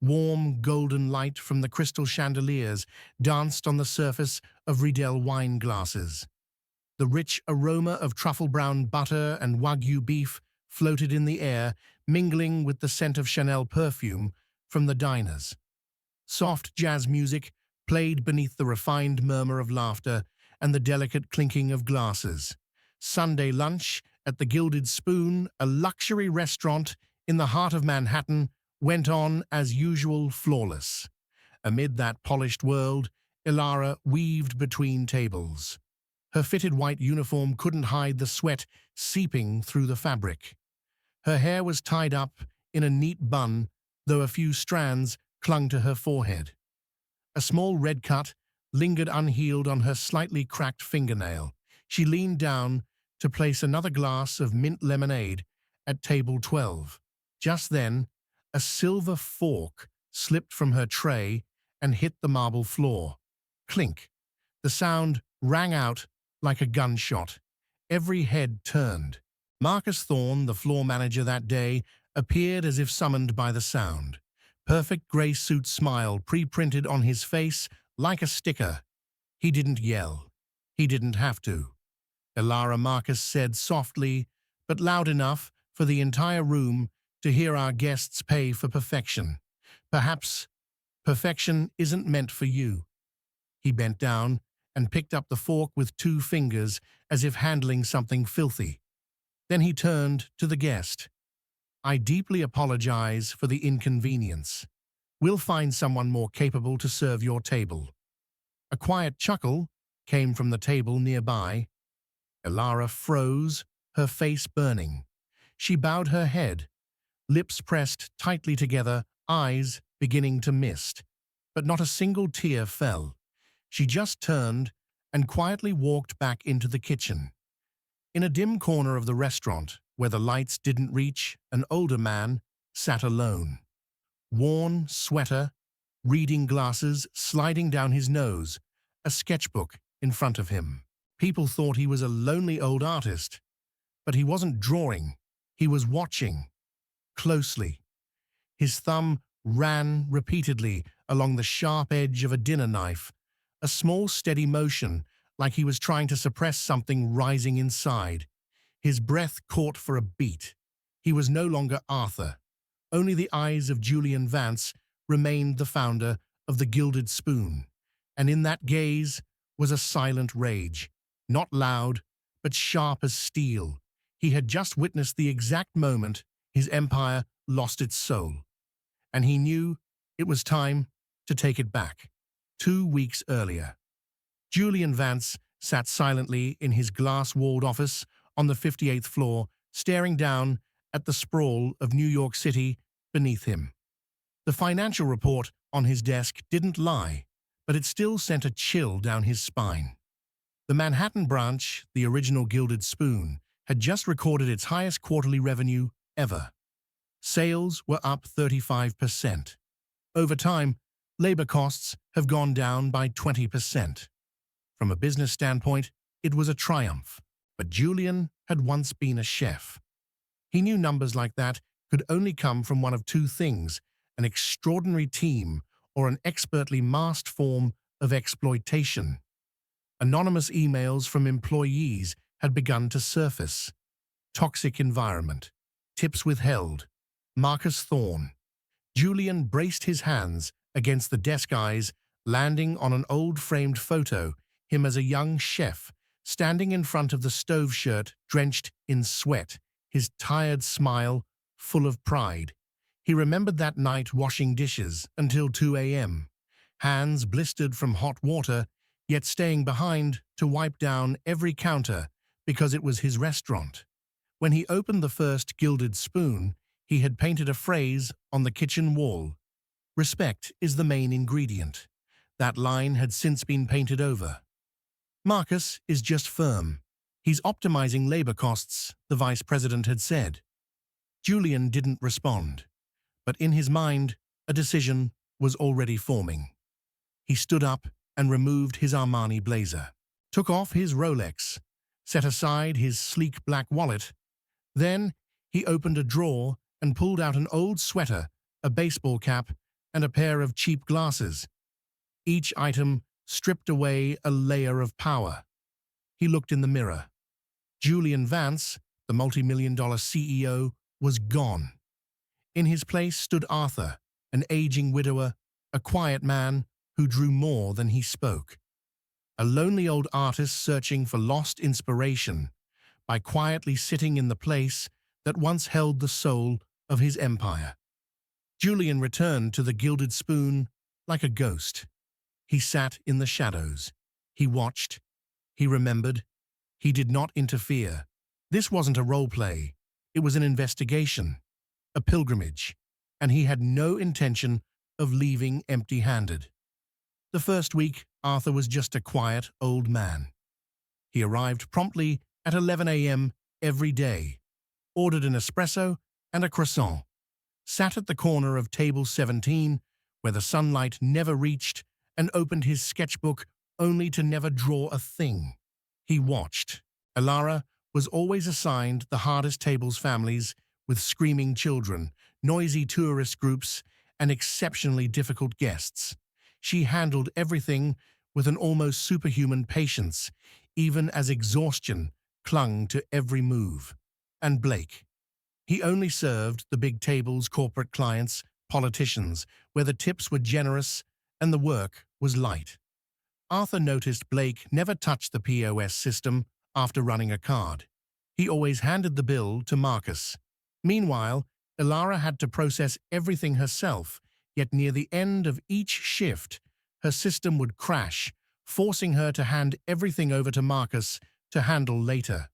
Warm, golden light from the crystal chandeliers danced on the surface of Riedel wine glasses. The rich aroma of truffle brown butter and wagyu beef floated in the air, mingling with the scent of Chanel perfume from the diners. Soft jazz music played beneath the refined murmur of laughter and the delicate clinking of glasses. Sunday lunch at the Gilded Spoon, a luxury restaurant in the heart of Manhattan, went on as usual flawless. Amid that polished world, Ilara weaved between tables. Her fitted white uniform couldn't hide the sweat seeping through the fabric. Her hair was tied up in a neat bun, though a few strands clung to her forehead. A small red cut lingered unhealed on her slightly cracked fingernail. She leaned down to place another glass of mint lemonade at table 12. Just then, a silver fork slipped from her tray and hit the marble floor. Clink. The sound rang out like a gunshot. Every head turned. Marcus Thorne, the floor manager that day, appeared as if summoned by the sound. Perfect grey suit smile pre-printed on his face like a sticker. He didn't yell. He didn't have to. Ilara, Marcus said softly, but loud enough for the entire room to hear, our guests pay for perfection. Perhaps perfection isn't meant for you. He bent down and picked up the fork with 2 fingers as if handling something filthy. Then he turned to the guest. I deeply apologize for the inconvenience. We'll find someone more capable to serve your table. A quiet chuckle came from the table nearby. Ilara froze, her face burning. She bowed her head, lips pressed tightly together, eyes beginning to mist. But not a single tear fell. She just turned and quietly walked back into the kitchen. In a dim corner of the restaurant, where the lights didn't reach, an older man sat alone. Worn sweater, reading glasses sliding down his nose, a sketchbook in front of him. People thought he was a lonely old artist, but he wasn't drawing. He was watching closely. His thumb ran repeatedly along the sharp edge of a dinner knife, a small steady motion like he was trying to suppress something rising inside. His breath caught for a beat. He was no longer Arthur. Only the eyes of Julian Vance remained the founder of the Gilded Spoon, and in that gaze was a silent rage, not loud, but sharp as steel. He had just witnessed the exact moment his empire lost its soul, and he knew it was time to take it back. 2 weeks earlier, Julian Vance sat silently in his glass-walled office on the 58th floor, staring down at the sprawl of New York City beneath him. The financial report on his desk didn't lie, but it still sent a chill down his spine. The Manhattan branch, the original Gilded Spoon, had just recorded its highest quarterly revenue ever. Sales were up 35%. Over time, labor costs have gone down by 20%. From a business standpoint, it was a triumph, but Julian had once been a chef. He knew numbers like that could only come from one of 2 things: an extraordinary team or an expertly masked form of exploitation. Anonymous emails from employees had begun to surface. Toxic environment. Tips withheld. Marcus Thorne. Julian braced his hands against the desk, eyes landing on an old framed photo, him as a young chef, standing in front of the stove, shirt drenched in sweat, his tired smile full of pride. He remembered that night washing dishes until 2 a.m., hands blistered from hot water, yet staying behind to wipe down every counter because it was his restaurant. When he opened the first Gilded Spoon, he had painted a phrase on the kitchen wall: "Respect is the main ingredient." That line had since been painted over. Marcus is just firm. He's optimizing labor costs, the vice president had said. Julian didn't respond, but in his mind, a decision was already forming. He stood up and removed his Armani blazer, took off his Rolex, set aside his sleek black wallet. Then he opened a drawer and pulled out an old sweater, a baseball cap, and a pair of cheap glasses. Each item stripped away a layer of power. He looked in the mirror. Julian Vance, the multi-million-dollar CEO, was gone. In his place stood Arthur, an aging widower, a quiet man who drew more than he spoke. A lonely old artist searching for lost inspiration by quietly sitting in the place that once held the soul of his empire. Julian returned to the Gilded Spoon like a ghost. He sat in the shadows. He watched. He remembered. He did not interfere. This wasn't a role play. It was an investigation, a pilgrimage, and he had no intention of leaving empty-handed. The first week, Arthur was just a quiet old man. He arrived promptly at 11 a.m. every day, ordered an espresso and a croissant, sat at the corner of table 17, where the sunlight never reached, and opened his sketchbook only to never draw a thing. He watched. Elara was always assigned the hardest tables families with screaming children, noisy tourist groups, and exceptionally difficult guests. She handled everything with an almost superhuman patience, even as exhaustion clung to every move. And Blake. He only served the big tables, corporate clients, politicians, where the tips were generous and the work was light. Arthur noticed Blake never touched the POS system after running a card. He always handed the bill to Marcus. Meanwhile, Elara had to process everything herself, yet near the end of each shift, her system would crash, forcing her to hand everything over to Marcus to handle later.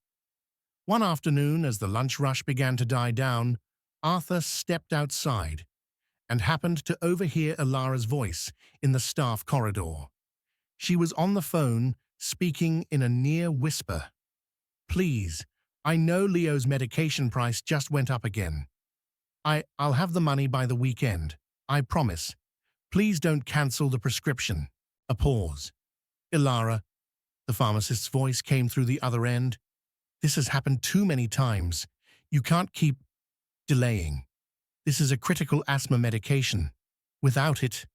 One afternoon, as the lunch rush began to die down, Arthur stepped outside and happened to overhear Elara's voice in the staff corridor. She was on the phone, speaking in a near whisper. "Please, I know Leo's medication price just went up again. I'll have the money by the weekend. I promise. Please don't cancel the prescription." A pause. "Elara," the pharmacist's voice came through the other end. "This has happened too many times. You can't keep delaying. This is a critical asthma medication. Without it..."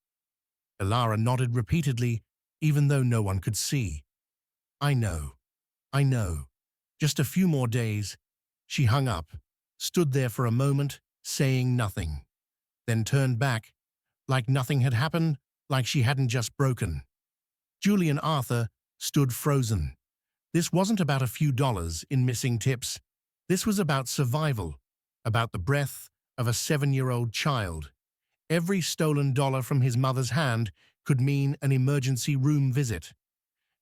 Elara nodded repeatedly, even though no one could see. I know. Just a few more days." She hung up, stood there for a moment, saying nothing, then turned back, like nothing had happened, like she hadn't just broken. Julian Arthur stood frozen. This wasn't about a few dollars in missing tips. This was about survival, about the breath of a 7-year-old child. Every stolen dollar from his mother's hand could mean an emergency room visit.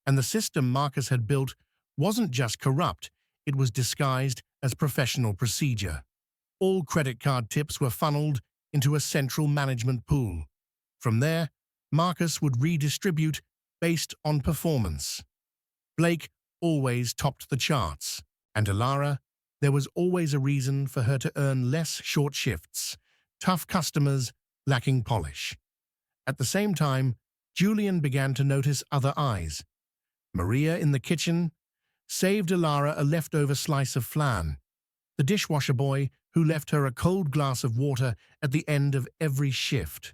And the system Marcus had built wasn't just corrupt, it was disguised as professional procedure. All credit card tips were funneled into a central management pool. From there, Marcus would redistribute based on performance. Blake always topped the charts, and Elara, there was always a reason for her to earn less short shifts, tough customers lacking polish. At the same time, Julian began to notice other eyes. Maria in the kitchen saved Elara a leftover slice of flan, the dishwasher boy who left her a cold glass of water at the end of every shift.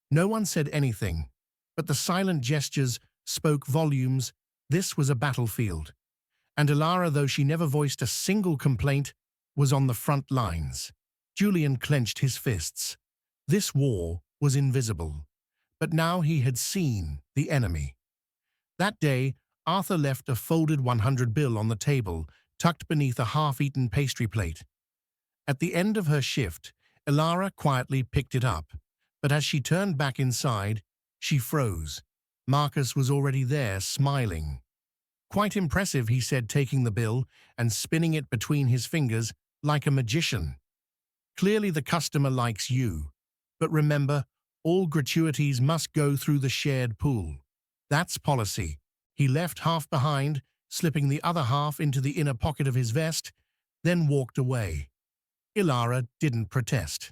No one said anything, but the silent gestures spoke volumes. This was a battlefield. And Elara, though she never voiced a single complaint, was on the front lines. Julian clenched his fists. This war was invisible, but now he had seen the enemy. That day, Arthur left a folded 100 bill on the table, tucked beneath a half-eaten pastry plate. At the end of her shift, Elara quietly picked it up, but as she turned back inside, she froze. Marcus was already there, smiling. "Quite impressive," he said, taking the bill and spinning it between his fingers like a magician. "Clearly the customer likes you. But remember, all gratuities must go through the shared pool. That's policy." He left half behind, slipping the other half into the inner pocket of his vest, then walked away. Elara didn't protest,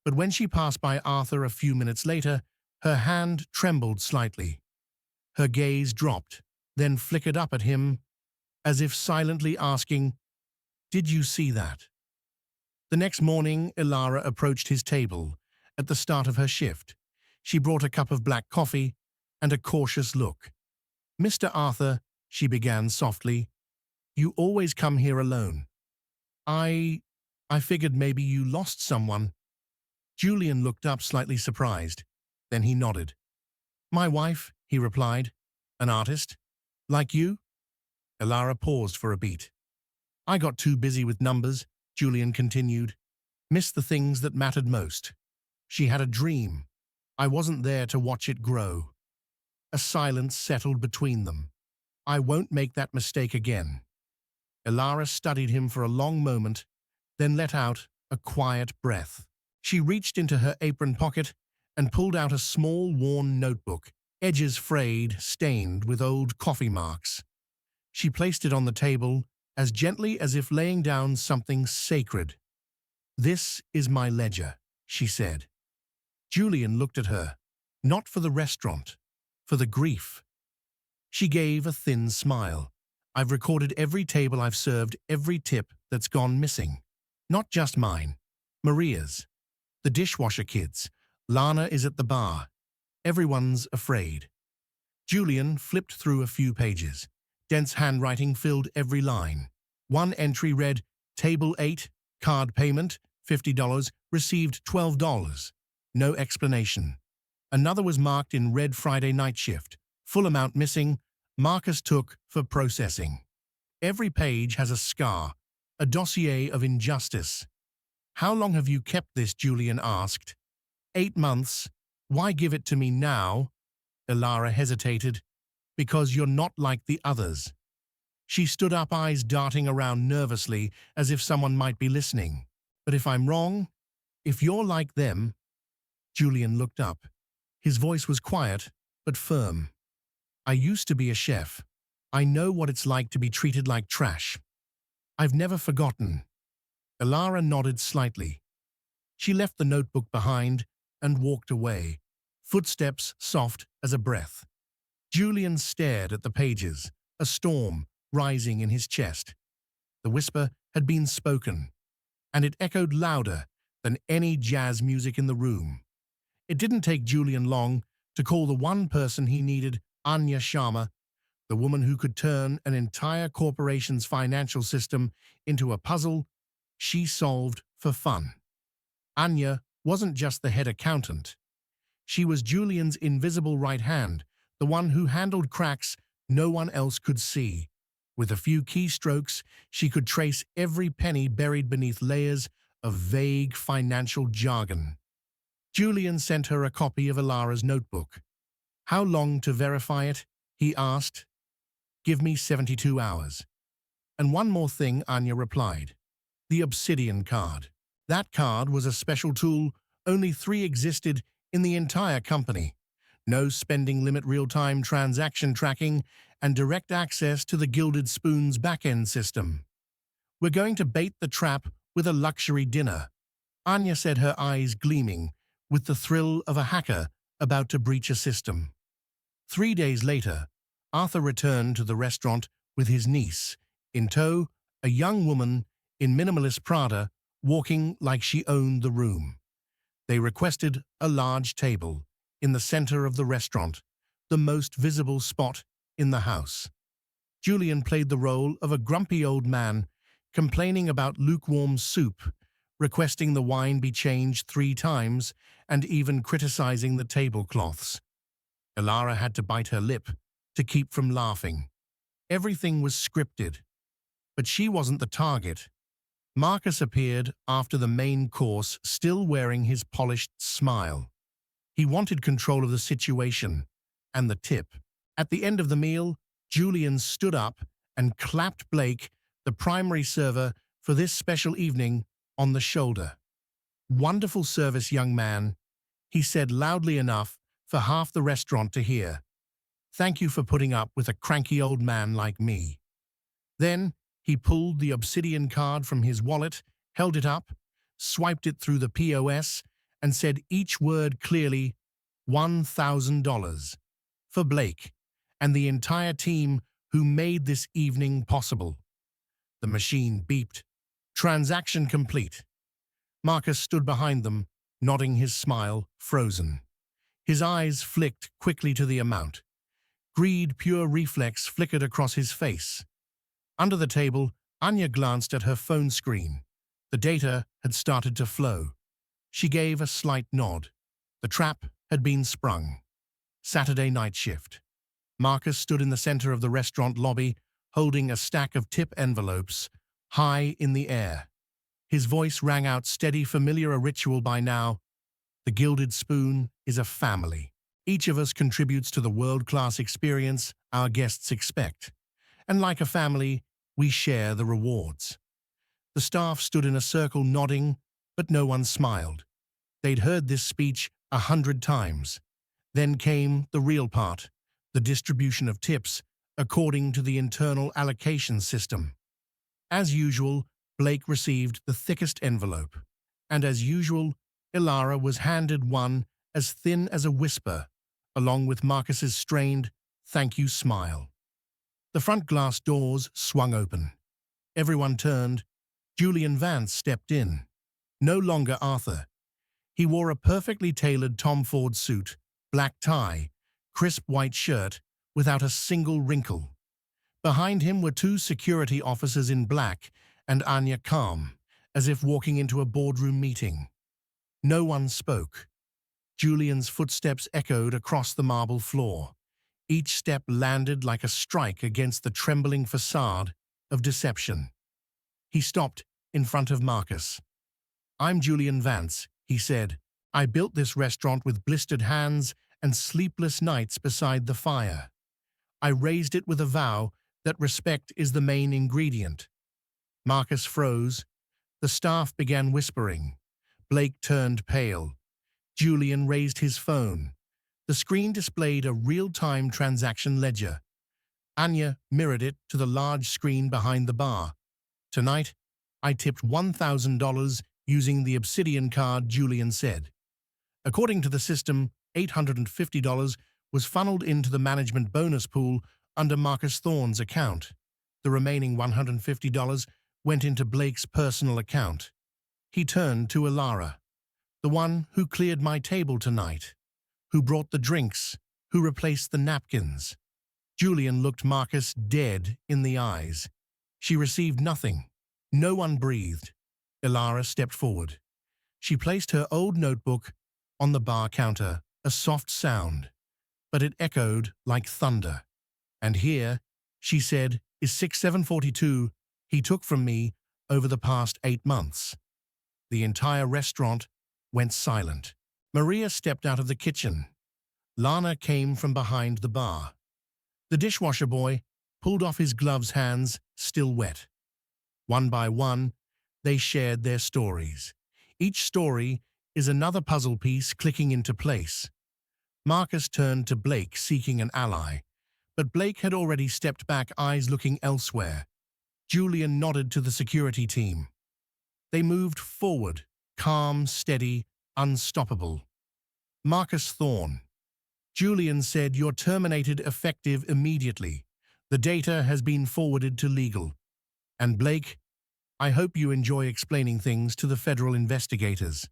but when she passed by Arthur a few minutes later, her hand trembled slightly. Her gaze dropped, then flickered up at him, as if silently asking, "Did you see that?" The next morning, Elara approached his table at the start of her shift. She brought a cup of black coffee and a cautious look. "Mr. Arthur," she began softly, "you always come here alone. I... I figured maybe you lost someone." Julian looked up slightly surprised. Then he nodded. "My wife," he replied. "An artist. Like you?" Elara paused for a beat. "I got too busy with numbers," Julian continued. "Missed the things that mattered most. She had a dream. I wasn't there to watch it grow." A silence settled between them. "I won't make that mistake again." Elara studied him for a long moment, then let out a quiet breath. She reached into her apron pocket and pulled out a small, worn notebook, edges frayed, stained with old coffee marks. She placed it on the table as gently as if laying down something sacred. "This is my ledger," she said. Julian looked at her, not for the restaurant, for the grief. She gave a thin smile. "I've recorded every table I've served, every tip that's gone missing. Not just mine. Maria's. The dishwasher kids. Lana is at the bar. Everyone's afraid." Julian flipped through a few pages. Dense handwriting filled every line. One entry read, "Table 8, card payment, $50, received $12. No explanation." Another was marked in red Friday night shift. "Full amount missing. Marcus took for processing." Every page has a scar, a dossier of injustice. "How long have you kept this?" Julian asked. 8 months. Why give it to me now?" Elara hesitated. "Because you're not like the others." She stood up, eyes darting around nervously, as if someone might be listening. "But if I'm wrong? If you're like them?" Julian looked up. His voice was quiet, but firm. "I used to be a chef. I know what it's like to be treated like trash. I've never forgotten." Elara nodded slightly. She left the notebook behind and walked away, footsteps soft as a breath. Julian stared at the pages, a storm rising in his chest. The whisper had been spoken, and it echoed louder than any jazz music in the room. It didn't take Julian long to call the one person he needed, Anya Sharma, the woman who could turn an entire corporation's financial system into a puzzle she solved for fun. Anya wasn't just the head accountant. She was Julian's invisible right hand, the one who handled cracks no one else could see. With a few keystrokes, she could trace every penny buried beneath layers of vague financial jargon. Julian sent her a copy of Elara's notebook. "How long to verify it?" he asked. "Give me 72 hours. "And one more thing," Anya replied. "The obsidian card. That card was a special tool. Only 3 existed in the entire company. No spending limit, real-time transaction tracking, and direct access to the Gilded Spoon's back-end system. We're going to bait the trap with a luxury dinner." Anya said, her eyes gleaming with the thrill of a hacker about to breach a system. 3 days later, Arthur returned to the restaurant with his niece. In tow, a young woman in minimalist Prada, walking like she owned the room. They requested a large table in the center of the restaurant, the most visible spot in the house. Julian played the role of a grumpy old man, complaining about lukewarm soup, requesting the wine be changed 3 times, and even criticizing the tablecloths. Elara had to bite her lip to keep from laughing. Everything was scripted. But she wasn't the target. Marcus appeared after the main course, still wearing his polished smile. He wanted control of the situation and the tip. At the end of the meal, Julian stood up and clapped Blake, the primary server for this special evening, on the shoulder. "Wonderful service, young man," he said loudly enough for half the restaurant to hear. "Thank you for putting up with a cranky old man like me." Then he pulled the obsidian card from his wallet, held it up, swiped it through the POS, and said each word clearly, $1,000. For Blake and the entire team who made this evening possible. The machine beeped. Transaction complete. Marcus stood behind them, nodding, his smile frozen. His eyes flicked quickly to the amount. Greed, pure reflex, flickered across his face. Under the table, Anya glanced at her phone screen. The data had started to flow. She gave a slight nod. The trap had been sprung. Saturday night shift. Marcus stood in the center of the restaurant lobby, holding a stack of tip envelopes, high in the air. His voice rang out steady, familiar, a ritual by now. The Gilded Spoon is a family. Each of us contributes to the world-class experience our guests expect. And like a family, we share the rewards. The staff stood in a circle nodding, but no one smiled. They'd heard this speech 100 times. Then came the real part, the distribution of tips according to the internal allocation system. As usual, Blake received the thickest envelope. And as usual, Ilara was handed one as thin as a whisper, along with Marcus's strained "thank you" smile. The front glass doors swung open. Everyone turned. Julian Vance stepped in. No longer Arthur. He wore a perfectly tailored Tom Ford suit, black tie, crisp white shirt, without a single wrinkle. Behind him were two security officers in black, and Anya calm, as if walking into a boardroom meeting. No one spoke. Julian's footsteps echoed across the marble floor. Each step landed like a strike against the trembling facade of deception. He stopped in front of Marcus. "I'm Julian Vance," he said. "I built this restaurant with blistered hands and sleepless nights beside the fire. I raised it with a vow that respect is the main ingredient." Marcus froze. The staff began whispering. Blake turned pale. Julian raised his phone. The screen displayed a real-time transaction ledger. Anya mirrored it to the large screen behind the bar. "Tonight, I tipped $1,000 using the Obsidian card," Julian said. According to the system, $850 was funneled into the management bonus pool under Marcus Thorne's account. The remaining $150 went into Blake's personal account. He turned to Ilara. "The one who cleared my table tonight, who brought the drinks, who replaced the napkins." Julian looked Marcus dead in the eyes. "She received nothing." No one breathed. Ilara stepped forward. She placed her old notebook on the bar counter, a soft sound, but it echoed like thunder. "And here," she said, "is 6742 he took from me over the past 8 months." The entire restaurant went silent. Maria stepped out of the kitchen. Lana came from behind the bar. The dishwasher boy pulled off his gloves, hands still wet. One by one, they shared their stories. Each story is another puzzle piece clicking into place. Marcus turned to Blake, seeking an ally, but Blake had already stepped back, eyes looking elsewhere. Julian nodded to the security team. They moved forward, calm, steady, unstoppable. "Marcus Thorne." Julian said, "You're terminated effective immediately. The data has been forwarded to legal." "And Blake, I hope you enjoy explaining things to the federal investigators."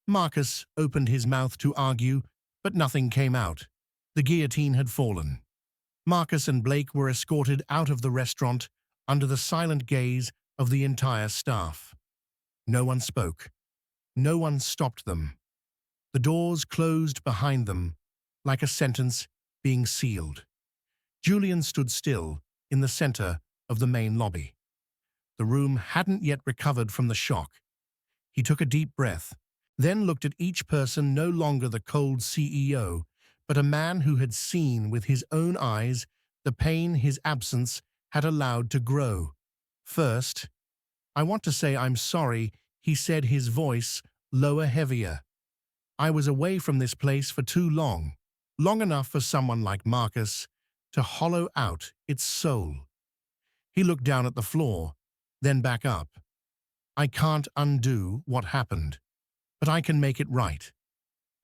Marcus opened his mouth to argue, but nothing came out. The guillotine had fallen. Marcus and Blake were escorted out of the restaurant under the silent gaze of the entire staff. No one spoke. No one stopped them. The doors closed behind them, like a sentence being sealed. Julian stood still in the center of the main lobby. The room hadn't yet recovered from the shock. He took a deep breath, then looked at each person, no longer the cold CEO, but a man who had seen with his own eyes the pain his absence had allowed to grow. "First, I want to say I'm sorry," he said, his voice lower, heavier. "I was away from this place for too long, long enough for someone like Marcus to hollow out its soul." He looked down at the floor, then back up. "I can't undo what happened, but I can make it right."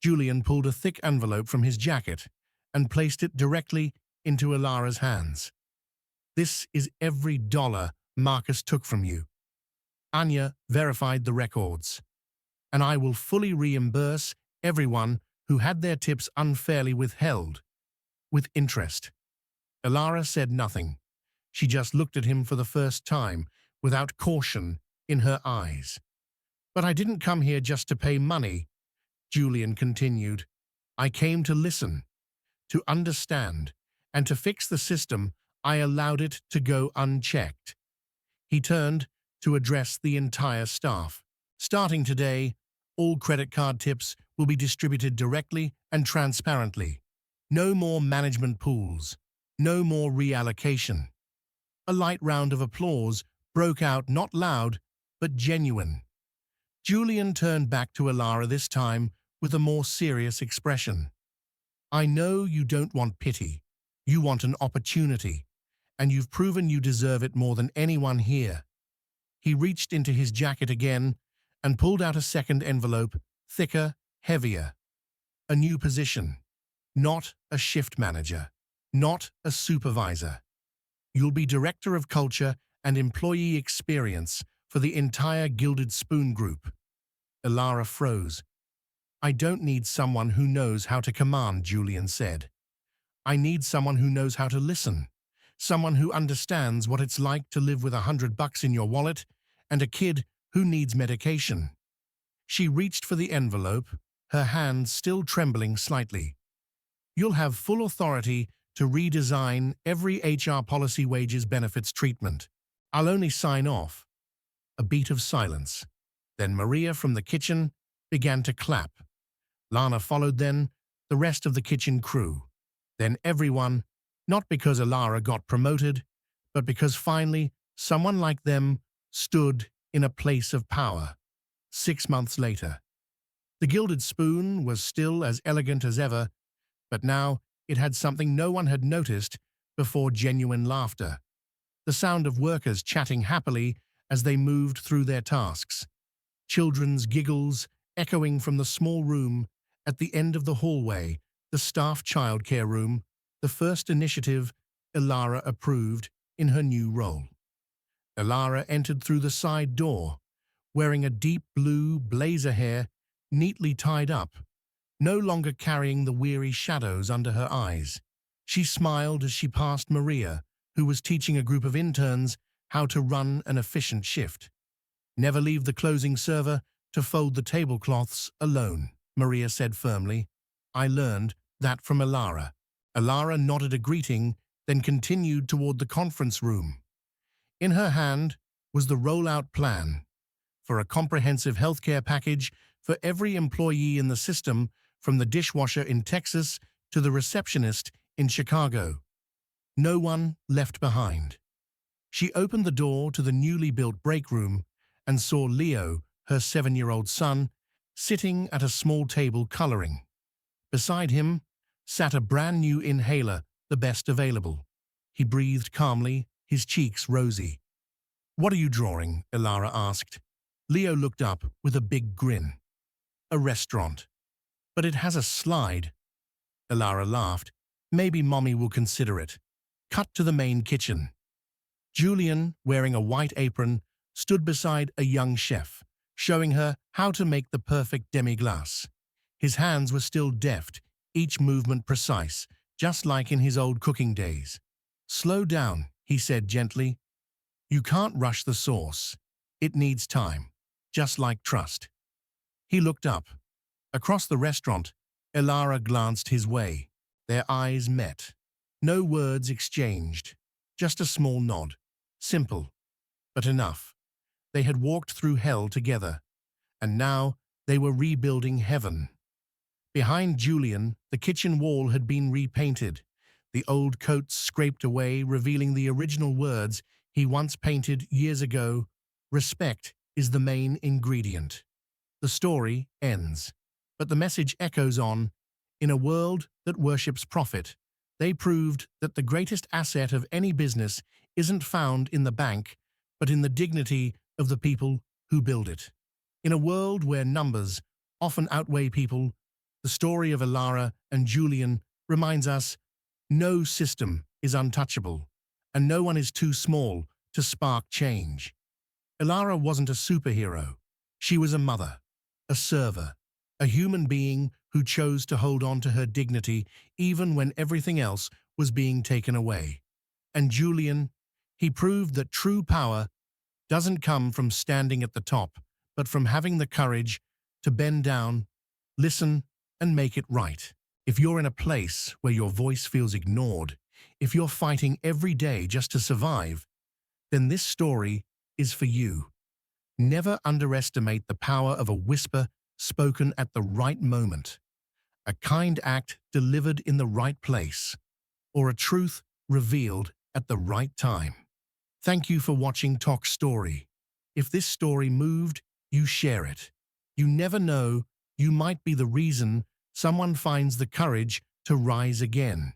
Julian pulled a thick envelope from his jacket and placed it directly into Ilara's hands. "This is every dollar Marcus took from you." Anya verified the records. "And I will fully reimburse everyone who had their tips unfairly withheld, with interest. Elara said nothing. She just looked at him for the first time, without caution in her eyes. "But I didn't come here just to pay money," Julian continued. "I came to listen, to understand, and to fix the system. I allowed it to go unchecked." He turned to address the entire staff. "Starting today, all credit card tips will be distributed directly and transparently. No more management pools. No more reallocation." A light round of applause broke out, not loud, but genuine. Julian turned back to Elara this time with a more serious expression. "I know you don't want pity. You want an opportunity, and you've proven you deserve it more than anyone here." He reached into his jacket again and pulled out a second envelope, thicker, heavier. A new position. Not a shift manager. Not a supervisor. You'll be Director of Culture and Employee Experience for the entire Gilded Spoon Group. Elara froze. "I don't need someone who knows how to command," Julian said. "I need someone who knows how to listen. Someone who understands what it's like to live with $100 in your wallet and a kid who needs medication." She reached for the envelope, her hand still trembling slightly. "You'll have full authority to redesign every HR policy, wages, benefits, treatment. I'll only sign off." A beat of silence. Then Maria from the kitchen began to clap. Lana followed, then the rest of the kitchen crew. Then everyone, not because Elara got promoted, but because finally someone like them stood in a place of power. 6 months later. The Gilded Spoon was still as elegant as ever, but now it had something no one had noticed before: genuine laughter. The sound of workers chatting happily as they moved through their tasks. Children's giggles echoing from the small room at the end of the hallway, the staff childcare room, the first initiative Elara approved in her new role. Elara entered through the side door, wearing a deep blue blazer, hair neatly tied up, no longer carrying the weary shadows under her eyes. She smiled as she passed Maria, who was teaching a group of interns how to run an efficient shift. "Never leave the closing server to fold the tablecloths alone," Maria said firmly. "I learned that from Elara." Elara nodded a greeting, then continued toward the conference room. In her hand was the rollout plan for a comprehensive healthcare package for every employee in the system, from the dishwasher in Texas to the receptionist in Chicago. No one left behind. She opened the door to the newly built break room and saw Leo, her 7-year-old son, sitting at a small table coloring. Beside him sat a brand new inhaler, the best available. He breathed calmly, his cheeks rosy. "What are you drawing?" Elara asked. Leo looked up with a big grin. "A restaurant. But it has a slide." Elara laughed. "Maybe Mommy will consider it." Cut to the main kitchen. Julian, wearing a white apron, stood beside a young chef, showing her how to make the perfect demi-glace. His hands were still deft, each movement precise, just like in his old cooking days. "Slow down," he said gently. "You can't rush the sauce. It needs time, just like trust." He looked up. Across the restaurant, Elara glanced his way. Their eyes met. No words exchanged, just a small nod. Simple, but enough. They had walked through hell together, and now they were rebuilding heaven. Behind Julian, the kitchen wall had been repainted, the old coats scraped away, revealing the original words he once painted years ago: "Respect is the main ingredient." The story ends, but the message echoes on. In a world that worships profit, they proved that the greatest asset of any business isn't found in the bank, but in the dignity of the people who build it. In a world where numbers often outweigh people, the story of Elara and Julian reminds us no system is untouchable, and no one is too small to spark change. Elara wasn't a superhero. She was a mother, a server, a human being who chose to hold on to her dignity even when everything else was being taken away. And Julian, he proved that true power doesn't come from standing at the top, but from having the courage to bend down, listen, and make it right. If you're in a place where your voice feels ignored, if you're fighting every day just to survive, then this story is for you. Never underestimate the power of a whisper spoken at the right moment, a kind act delivered in the right place, or a truth revealed at the right time. Thank you for watching Toch's story. If this story moved, you share it. You never know, you might be the reason someone finds the courage to rise again.